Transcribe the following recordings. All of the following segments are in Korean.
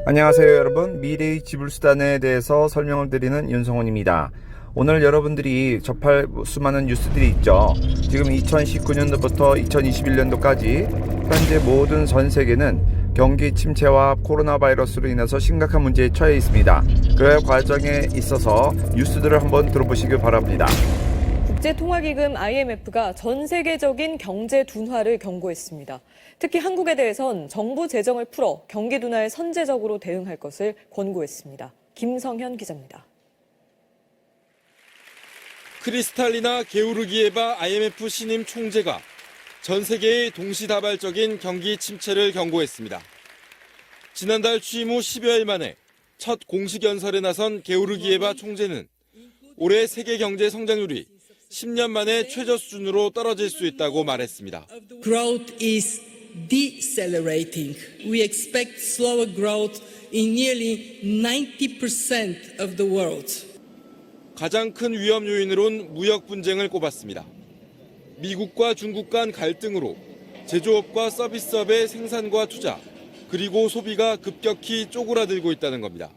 안녕하세요 여러분, 미래의 지불수단에 대해서 설명을 드리는 윤성훈입니다. 오늘 여러분들이 접할 수많은 뉴스들이 있죠. 지금 2019년도부터 2021년도까지 현재 모든 전 세계는 경기 침체와 코로나 바이러스로 인해서 심각한 문제에 처해 있습니다. 그 과정에 있어서 뉴스들을 한번 들어보시기 바랍니다. 국제통화기금 IMF가 전 세계적인 경제 둔화를 경고했습니다. 특히 한국에 대해선 정부 재정을 풀어 경기 둔화에 선제적으로 대응할 것을 권고했습니다. 김성현 기자입니다. 크리스탈리나 게오르기에바 IMF 신임 총재가 전 세계의 동시다발적인 경기 침체를 경고했습니다. 지난달 취임 후 10여일 만에 첫 공식 연설에 나선 게오르기에바 총재는 올해 세계 경제 성장률이 10년 만에 최저 수준으로 떨어질 수 있다고 말했습니다. Growth is decelerating. We expect slower growth in nearly 90% of the world. 가장 큰 위험 요인으론 무역 분쟁을 꼽았습니다. 미국과 중국 간 갈등으로 제조업과 서비스업의 생산과 투자, 그리고 소비가 급격히 쪼그라들고 있다는 겁니다.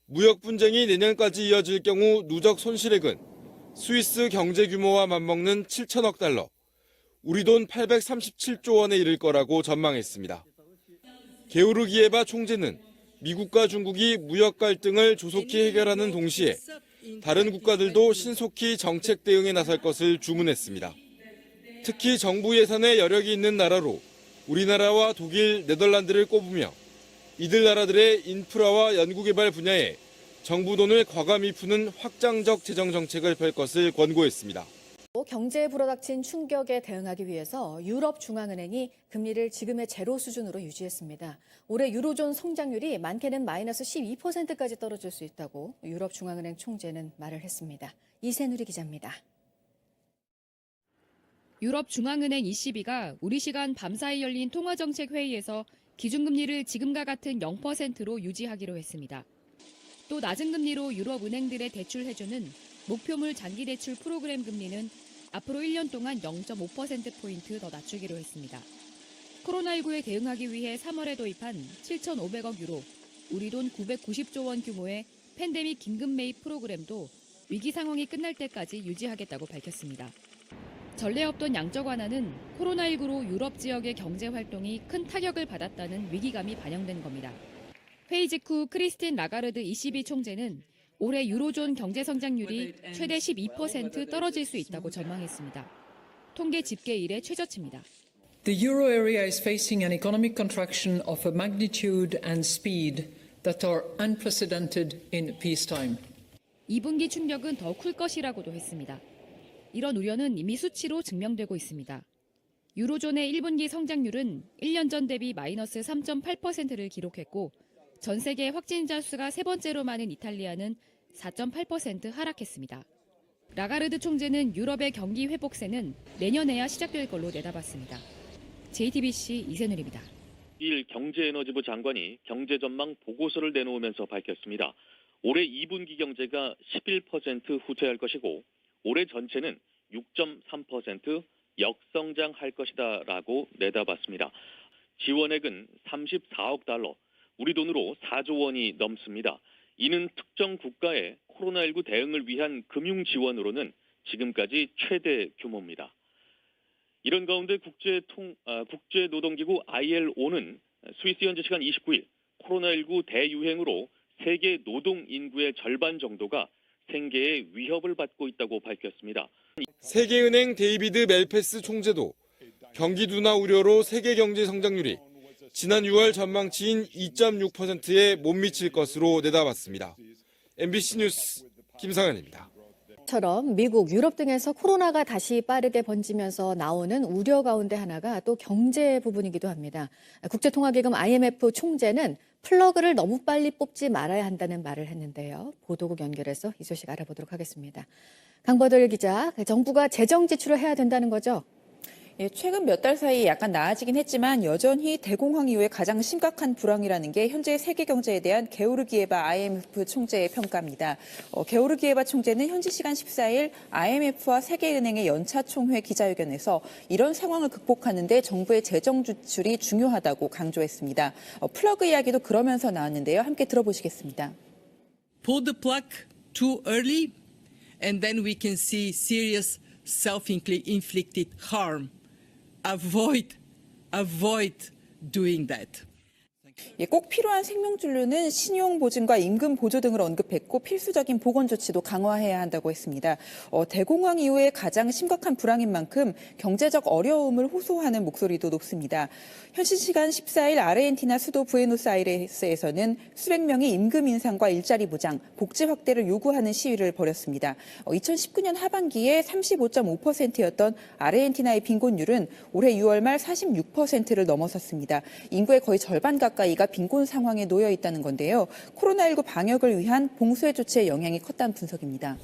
무역 분쟁이 내년까지 이어질 경우 누적 손실액은 스위스 경제 규모와 맞먹는 7천억 달러, 우리 돈 837조 원에 이를 거라고 전망했습니다. 게오르기에바 총재는 미국과 중국이 무역 갈등을 조속히 해결하는 동시에 다른 국가들도 신속히 정책 대응에 나설 것을 주문했습니다. 특히 정부 예산에 여력이 있는 나라로 우리나라와 독일, 네덜란드를 꼽으며 이들 나라들의 인프라와 연구개발 분야에 정부 돈을 과감히 푸는 확장적 재정 정책을 펼 것을 권고했습니다. 경제에 불어닥친 충격에 대응하기 위해서 유럽중앙은행이 금리를 지금의 제로 수준으로 유지했습니다. 올해 유로존 성장률이 많게는 마이너스 12%까지 떨어질 수 있다고 유럽중앙은행 총재는 말을 했습니다. 이세누리 기자입니다. 유럽중앙은행 ECB가 우리 시간 밤사이 열린 통화정책회의에서 기준금리를 지금과 같은 0%로 유지하기로 했습니다. 또 낮은 금리로 유럽은행들의 대출 해주는 목표물 장기대출 프로그램 금리는 앞으로 1년 동안 0.5%포인트 더 낮추기로 했습니다. 코로나19에 대응하기 위해 3월에 도입한 7,500억 유로, 우리 돈 990조 원 규모의 팬데믹 긴급 매입 프로그램도 위기 상황이 끝날 때까지 유지하겠다고 밝혔습니다. 전례 없던 양적 완화는 코로나19로 유럽 지역의 경제 활동이 큰 타격을 받았다는 위기감이 반영된 겁니다. 회의 직후 크리스틴 라가르드 ECB 총재는 올해 유로존 경제 성장률이 최대 12% 떨어질 수 있다고 전망했습니다. 통계 집계 이래 최저치입니다. The euro area is facing an economic contraction of a magnitude and speed that are unprecedented in peacetime. 2분기 충격은 더 클 것이라고도 했습니다. 이런 우려는 이미 수치로 증명되고 있습니다. 유로존의 1분기 성장률은 1년 전 대비 마이너스 3.8%를 기록했고 전 세계 확진자 수가 세 번째로 많은 이탈리아는 4.8% 하락했습니다. 라가르드 총재는 유럽의 경기 회복세는 내년에야 시작될 걸로 내다봤습니다. JTBC 이세누리입니다. 2일 경제에너지부 장관이 경제 전망 보고서를 내놓으면서 밝혔습니다. 올해 2분기 경제가 11% 후퇴할 것이고 올해 전체는 6.3% 역성장할 것이다라고 내다봤습니다. 지원액은 34억 달러, 우리 돈으로 4조 원이 넘습니다. 이는 특정 국가의 코로나19 대응을 위한 금융 지원으로는 지금까지 최대 규모입니다. 이런 가운데 국제노동기구 ILO는 스위스 현지 시간 29일 코로나19 대유행으로 세계 노동 인구의 절반 정도가 생계에 위협을 받고 있다고 밝혔습니다. 세계은행 데이비드 멜페스 총재도 경기 둔화 우려로 세계 경제 성장률이 지난 6월 전망치인 2.6%에 못 미칠 것으로 내다봤습니다. MBC 뉴스 김성현입니다. 처럼 미국, 유럽 등에서 코로나가 다시 빠르게 번지면서 나오는 우려 가운데 하나가 또 경제 부분이기도 합니다. 국제통화기금 IMF 총재는 플러그를 너무 빨리 뽑지 말아야 한다는 말을 했는데요. 보도국 연결해서 이 소식 알아보도록 하겠습니다. 강버들 기자, 정부가 재정 지출을 해야 된다는 거죠? 예, 최근 몇 달 사이 약간 나아지긴 했지만 여전히 대공황 이후에 가장 심각한 불황이라는 게 현재 세계 경제에 대한 게오르기에바 IMF 총재의 평가입니다. 게오르기에바 총재는 현지 시간 14일 IMF와 세계은행의 연차 총회 기자회견에서 이런 상황을 극복하는 데 정부의 재정 지출이 중요하다고 강조했습니다. 플러그 이야기도 그러면서 나왔는데요. 함께 들어보시겠습니다. Pull the plug too early, and then we can see serious self-inflicted harm. Avoid doing that. 예, 꼭 필요한 생명진료는 신용보증과 임금보조 등을 언급했고 필수적인 보건조치도 강화해야 한다고 했습니다. 대공황 이후에 가장 심각한 불황인 만큼 경제적 어려움을 호소하는 목소리도 높습니다. 현지 시간 14일 아르헨티나 수도 부에노스아이레스에서는 수백 명이 임금 인상과 일자리 보장, 복지 확대를 요구하는 시위를 벌였습니다. 2019년 하반기에 35.5%였던 아르헨티나의 빈곤율은 올해 6월 말 46%를 넘어섰습니다. 인구의 거의 절반 가까이가 빈곤 상황에 놓여 있다는 건데요. 코로나19 방역을 위한 봉쇄 조치의 영향이 컸다는 분석입니다.